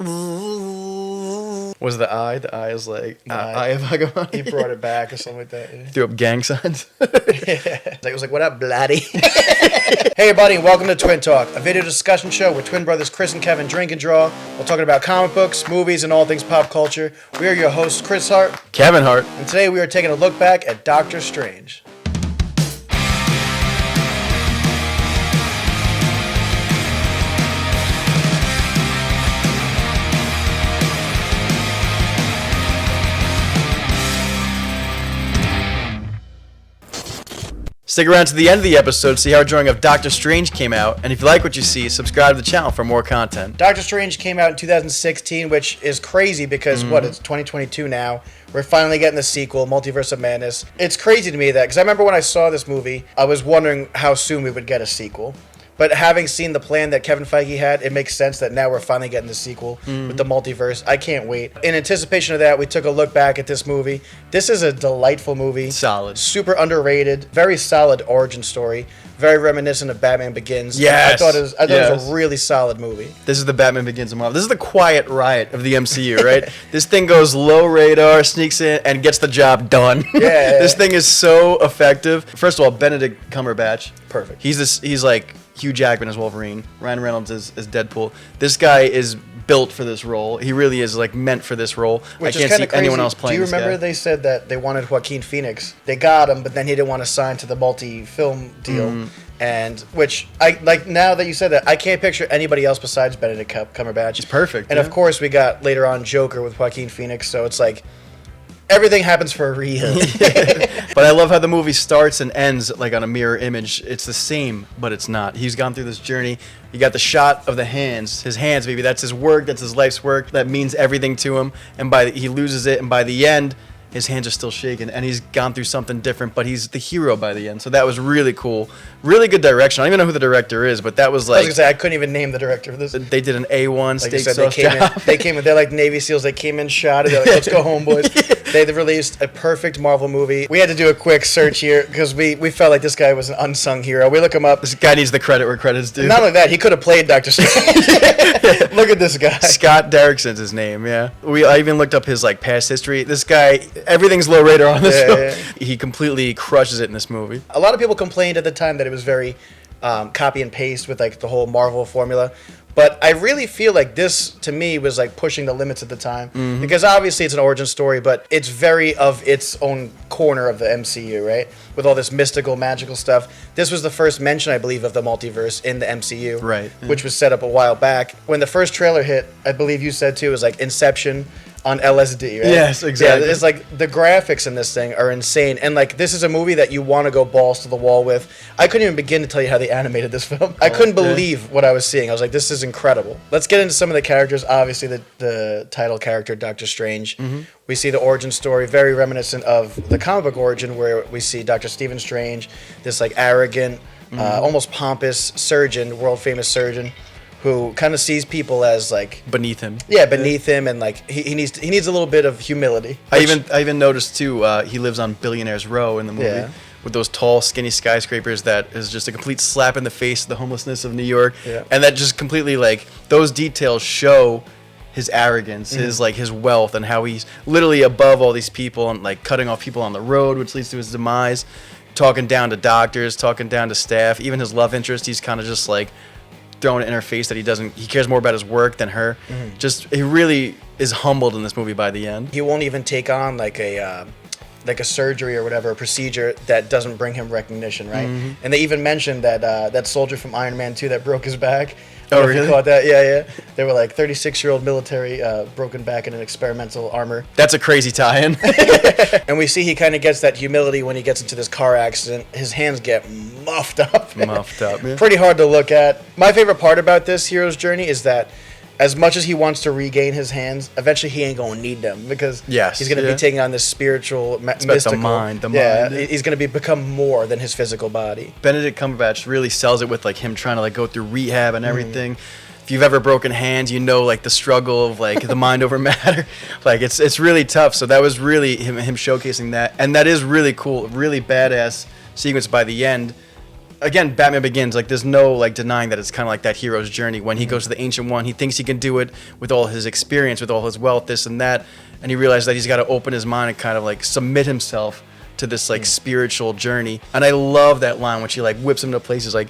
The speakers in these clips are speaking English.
Was the eye? The eye is like eye of Vagabond. He brought it back or something like that. Yeah. Threw up gang signs. It was like, what up, bloody? Hey, everybody, and welcome to Twin Talk, a video discussion show where twin brothers Chris and Kevin drink and draw. We're talking about comic books, movies, and all things pop culture. We are your hosts, Chris Hart, Kevin Hart, and today we are taking a look back at Doctor Strange. Stick around to the end of the episode to see how our drawing of Doctor Strange came out, and if you like what you see, subscribe to the channel for more content. Doctor Strange came out in 2016, which is crazy because, it's 2022 now. We're finally getting the sequel, Multiverse of Madness. It's crazy to me that, because I remember when I saw this movie, I was wondering how soon we would get a sequel. But having seen the plan that Kevin Feige had, it makes sense that now we're finally getting the sequel with the multiverse. I can't wait. In anticipation of that, we took a look back at this movie. This is a delightful movie. Solid. Super underrated. Very solid origin story. Very reminiscent of Batman Begins. Yes. I thought it was a really solid movie. This is the Batman Begins of Marvel. This is the quiet riot of the MCU, right? This thing goes low radar, sneaks in, and gets the job done. Yeah. This thing is so effective. First of all, Benedict Cumberbatch. Perfect. He's like Hugh Jackman as Wolverine. Ryan Reynolds as Deadpool. This guy is built for this role. He really is like meant for this role. Which I can't see anyone else playing this guy. Do you remember they said that they wanted Joaquin Phoenix? They got him, but then he didn't want to sign to the multi-film deal. And which I like now that you said that, I can't picture anybody else besides Benedict Cumberbatch. It's perfect. And of course we got later on Joker with Joaquin Phoenix, so it's like everything happens for a reason. But I love how the movie starts and ends like on a mirror image. It's the same, but it's not. He's gone through this journey. You got the shot of the hands. His hands, baby. That's his work. That's his life's work. That means everything to him. And he loses it, and by the end, his hands are still shaking, and he's gone through something different, but he's the hero by the end. So that was really cool. Really good direction. I don't even know who the director is, but that was like... I was going to say, I couldn't even name the director of this. They did an A1 like steak said, sauce job. They're like Navy SEALs. They came in, shot it. They're like, let's go home, boys. They released a perfect Marvel movie. We had to do a quick search here because we felt like this guy was an unsung hero. We look him up. This guy needs the credit where credit's due. Not only that, he could have played Doctor Strange. Look at this guy. Scott Derrickson's his name, yeah. I even looked up his like past history. This guy, everything's low radar on this film. Yeah. He completely crushes it in this movie. A lot of people complained at the time that it was very copy and paste with like the whole Marvel formula. But I really feel like this, to me, was like pushing the limits at the time. Because obviously it's an origin story, but it's very of its own corner of the MCU, right? With all this mystical, magical stuff. This was the first mention, I believe, of the multiverse in the MCU. Right. Which was set up a while back. When the first trailer hit, I believe you said too, it was like Inception on LSD, right? Yes, exactly. Yeah, it's like the graphics in this thing are insane. And like this is a movie that you want to go balls to the wall with. I couldn't even begin to tell you how they animated this film. I couldn't believe what I was seeing. I was like, this is incredible. Let's get into some of the characters. Obviously, the title character, Doctor Strange. We see the origin story, very reminiscent of the comic book origin, where we see Dr. Stephen Strange, this like arrogant, almost pompous surgeon, world famous surgeon, who kind of sees people as like beneath him. Yeah, beneath him, and like he needs a little bit of humility. I even noticed too. He lives on Billionaires Row in the movie with those tall, skinny skyscrapers. That is just a complete slap in the face of the homelessness of New York. Yeah. And that just completely like those details show his arrogance, his wealth, and how he's literally above all these people and like cutting off people on the road, which leads to his demise. Talking down to doctors, talking down to staff, even his love interest. He's kind of just like throwing it in her face that he cares more about his work than her. Just he really is humbled in this movie by the end. He won't even take on like a surgery or whatever, a procedure that doesn't bring him recognition, right? And they even mentioned that that soldier from Iron Man 2 that broke his back. Oh, really? You caught that? Yeah. They were like 36-year-old military broken back in an experimental armor. That's a crazy tie-in. And we see he kind of gets that humility when he gets into this car accident. His hands get muffed up. Yeah. Pretty hard to look at. My favorite part about this hero's journey is that as much as he wants to regain his hands, eventually he ain't going to need them because he's going to be taking on this spiritual, mystical. The mind. He's going to become more than his physical body. Benedict Cumberbatch really sells it with like him trying to like go through rehab and everything. If you've ever broken hands, you know like the struggle of like the mind over matter. Like it's really tough. So that was really him showcasing that, and that is really cool, really badass sequence by the end. again, Batman Begins, like there's no like denying that it's kind of like that hero's journey. When he goes to the Ancient One, he thinks he can do it with all his experience, with all his wealth, this and that, and he realizes that he's got to open his mind and kind of like submit himself to this like spiritual journey. And I love that line when she like whips him to places like,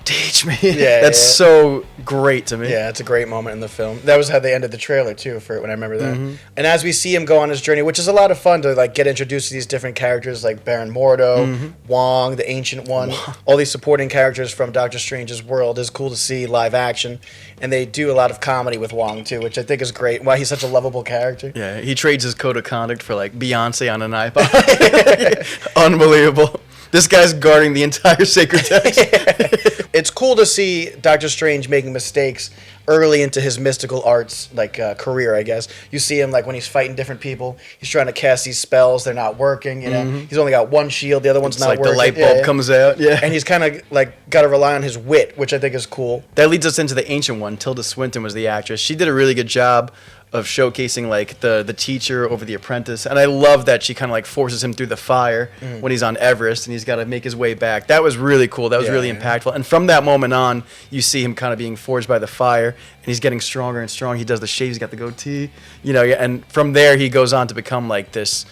teach me. Yeah, that's so great to me. Yeah, it's a great moment in the film. That was how they ended the trailer too, for it, when I remember that. And as we see him go on his journey, which is a lot of fun to like get introduced to these different characters like Baron Mordo, Wong, the Ancient One, all these supporting characters from Doctor Strange's world is cool to see live action. And they do a lot of comedy with Wong too, which I think is great. Why he's such a lovable character. Yeah, he trades his code of conduct for like Beyonce on an iPod. Unbelievable. This guy's guarding the entire sacred text. It's cool to see Doctor Strange making mistakes early into his mystical arts career, I guess. You see him like when he's fighting different people. He's trying to cast these spells. They're not working. You know, he's only got one shield. The other one's not like working. The light bulb comes out. Yeah, and he's kind of like got to rely on his wit, which I think is cool. That leads us into the Ancient One. Tilda Swinton was the actress. She did a really good job of showcasing like the teacher over the apprentice, and I love that she kind of like forces him through the fire when he's on Everest and he's got to make his way back. That was really cool. That was really impactful. And from that moment on, you see him kind of being forged by the fire, and he's getting stronger and stronger. He does the shave. He's got the goatee, you know. And from there, he goes on to become like this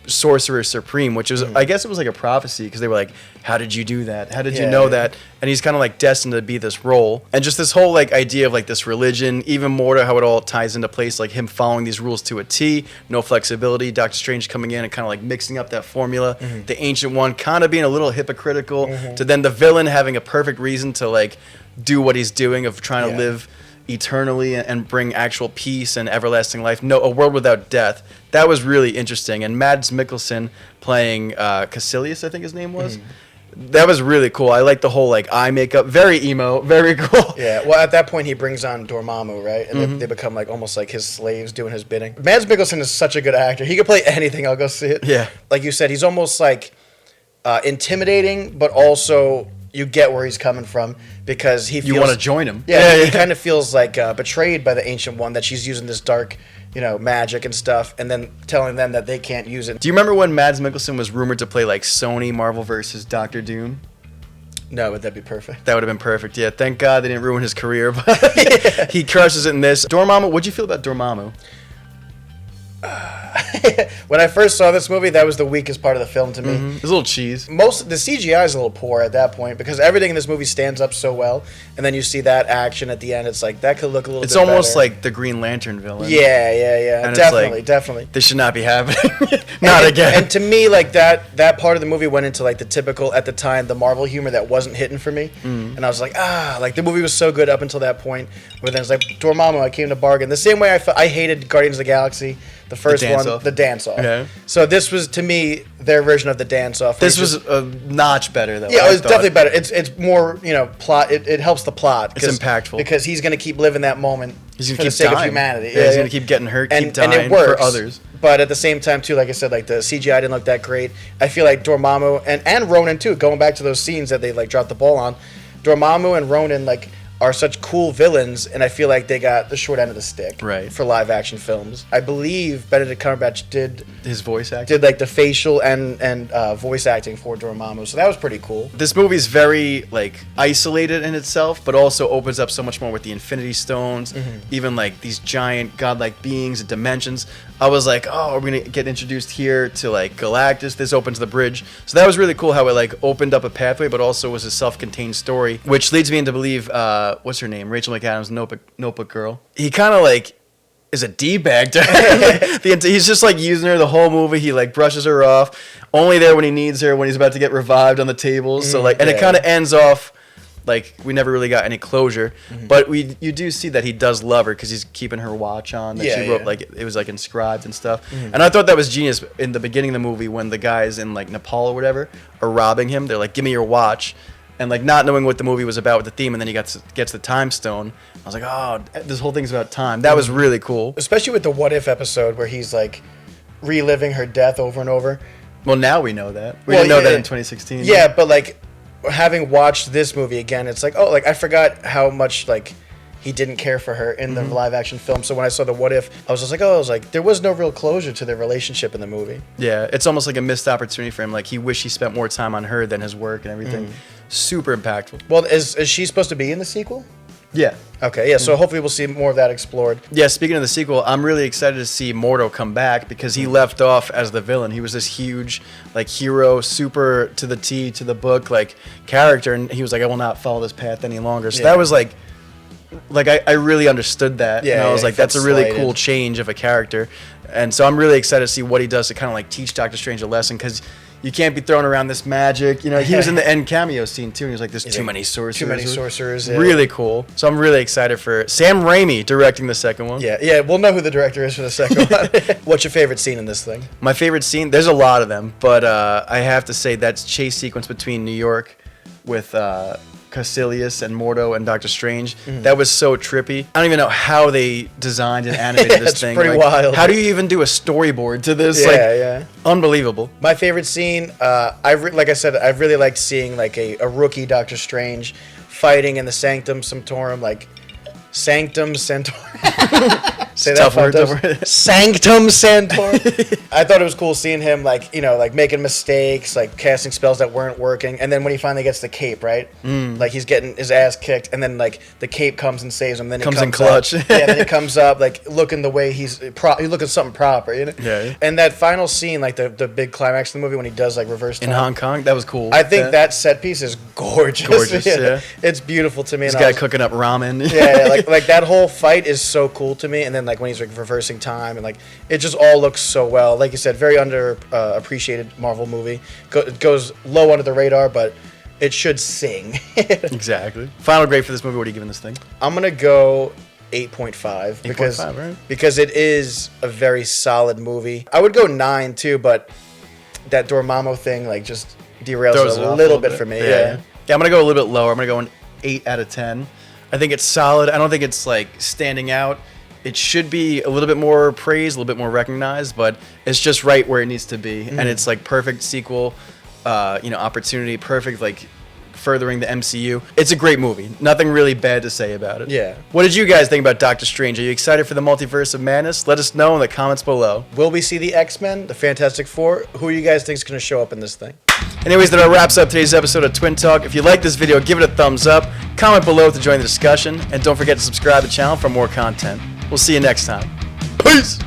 Sorcerer Supreme, which was, I guess it was like a prophecy, because they were like, how did you do that? How did you know that? And he's kind of like destined to be this role. And just this whole like idea of like this religion, even more to how it all ties into place, like him following these rules to a T, no flexibility, Doctor Strange coming in and kind of like mixing up that formula, the Ancient One kind of being a little hypocritical, to then the villain having a perfect reason to like do what he's doing, of trying to live eternally and bring actual peace and everlasting life. No, a world without death. That was really interesting. And Mads Mikkelsen playing Caecilius, I think his name was. That was really cool. I like the whole like eye makeup. Very emo. Very cool. Yeah. Well, at that point, he brings on Dormammu, right? And they become like almost like his slaves doing his bidding. Mads Mikkelsen is such a good actor. He could play anything. I'll go see it. Yeah. Like you said, he's almost like intimidating, but also you get where he's coming from, because he feels, you want to join him. Yeah, he kind of feels like betrayed by the Ancient One, that she's using this dark, magic and stuff, and then telling them that they can't use it. Do you remember when Mads Mikkelsen was rumored to play like Sony Marvel versus Doctor Doom? No, would that be perfect? That would have been perfect. Yeah, thank God they didn't ruin his career, but he crushes it in this. Dormammu, what'd you feel about Dormammu? When I first saw this movie, that was the weakest part of the film to me. It was a little cheese. The CGI is a little poor at that point, because everything in this movie stands up so well, and then you see that action at the end. It's like that could look a little. It's bit almost better. Like the Green Lantern villain. Yeah. And definitely. This should not be happening. Not again. And to me, like that part of the movie went into like the typical, at the time, the Marvel humor that wasn't hitting for me, and I was like, like the movie was so good up until that point, where then it's like Dormammu, I came to bargain. The same way I hated Guardians of the Galaxy. The first one, the dance-off. Okay. So this was, to me, their version of the dance-off. This was a notch better, though. Yeah, it was definitely better. It's more, plot. It helps the plot. It's impactful. Because he's going to keep living that moment for the sake of humanity. Yeah, he's going to keep getting hurt, keep dying and it works, for others. But at the same time, too, like I said, like the CGI didn't look that great. I feel like Dormammu, and Ronan, too, going back to those scenes that they, like, dropped the ball on, Dormammu and Ronan, like, are such cool villains, and I feel like they got the short end of the stick for live action films. I believe Benedict Cumberbatch did his voice acting, did like the facial and voice acting for Dormammu, so that was pretty cool. This movie's very like isolated in itself, but also opens up so much more with the Infinity Stones, even like these giant godlike beings and dimensions. I was like, oh, are we gonna get introduced here to like Galactus? This opens the bridge, so that was really cool how it like opened up a pathway, but also was a self-contained story, which leads me to believe what's her name, Rachel McAdams, Notebook girl. He kind of like is a D-bag to her. He's just like using her the whole movie. He like brushes her off, only there when he needs her, when he's about to get revived on the tables. So like, and it kind of ends off like we never really got any closure, but you do see that he does love her, because he's keeping her watch on that she wrote, like it was like inscribed and stuff. And I thought that was genius in the beginning of the movie, when the guys in like Nepal or whatever are robbing him. They're like, give me your watch. And like not knowing what the movie was about with the theme, and then he gets the time stone. I was like, oh, this whole thing's about time. That was really cool. Especially with the What If episode, where he's like reliving her death over and over. Well, now we know that. We didn't know that in 2016. Yeah, but like having watched this movie again, it's like, oh, like I forgot how much like he didn't care for her in the live action film. So when I saw the What If, I was just like, there was no real closure to their relationship in the movie. Yeah, it's almost like a missed opportunity for him. Like he wished he spent more time on her than his work and everything. super impactful. Well, is she supposed to be in the sequel? Yeah. Okay, yeah, so hopefully we'll see more of that explored. Yeah, speaking of the sequel, I'm really excited to see Mordo come back because he left off as the villain. He was this huge, like, hero, super to the T, to the book, like, character, and he was like, I will not follow this path any longer. So that was like I really understood that. Yeah, and I was yeah, like, that's a really slighted. cool change of a character. And so I'm really excited to see what he does to kind of, like, teach Doctor Strange a lesson because you can't be throwing around this magic. You know, he was in the end cameo scene, too, and he was like, there's too many sorcerers. Too many sorcerers, yeah. Really cool. So I'm really excited for Sam Raimi directing the second one. Yeah, we'll know who the director is for the second one. What's your favorite scene in this thing? My favorite scene, there's a lot of them, but I have to say that's chase sequence between New York with Caecilius and Mordo and Doctor Strange. That was so trippy. I don't even know how they designed and animated this it's thing. pretty like, wild. How do you even do a storyboard to this? Yeah. Unbelievable. My favorite scene, like I said, I really liked seeing like a rookie Doctor Strange fighting in the Sanctum Sanctorum, like Sanctum Sanctorum. Say that Tough word. Sanctum Sanctorum. I thought it was cool seeing him like, you know, like making mistakes, like casting spells that weren't working, and then when he finally gets the cape, right? Like he's getting his ass kicked, and then like the cape comes and saves him. Then he comes in clutch. Up, yeah, then he comes up like looking the way he's looking something proper, you know? Yeah. And that final scene, like the big climax of the movie when he does like reverse time. In Hong Kong, that was cool. I think that set piece is gorgeous. Gorgeous, yeah. It's beautiful to me. This and guy cooking up ramen. yeah, like that whole fight is so cool to me. And then like when he's like reversing time and like it just all looks so well. Like you said, very appreciated Marvel movie. It goes low under the radar, but it should sing. Exactly. Final grade for this movie. What are you giving this thing? I'm gonna go 8.5 because 8.5, right? because it is a very solid movie. I would go 9 too, but that Dormammu thing like just derails Throws it it a off little bit for me. Yeah. I'm gonna go a little bit lower. I'm gonna go an 8 out of 10. I think it's solid. I don't think it's like standing out. It should be a little bit more praised, a little bit more recognized, but it's just right where it needs to be. And it's like perfect sequel, opportunity, perfect like furthering the MCU. It's a great movie. Nothing really bad to say about it. Yeah. What did you guys think about Doctor Strange? Are you excited for the Multiverse of Madness? Let us know in the comments below. Will we see the X-Men, the Fantastic Four? Who do you guys think is going to show up in this thing? Anyways, that wraps up today's episode of Twin Talk. If you like this video, give it a thumbs up, comment below to join the discussion, and don't forget to subscribe to the channel for more content. We'll see you next time. Peace!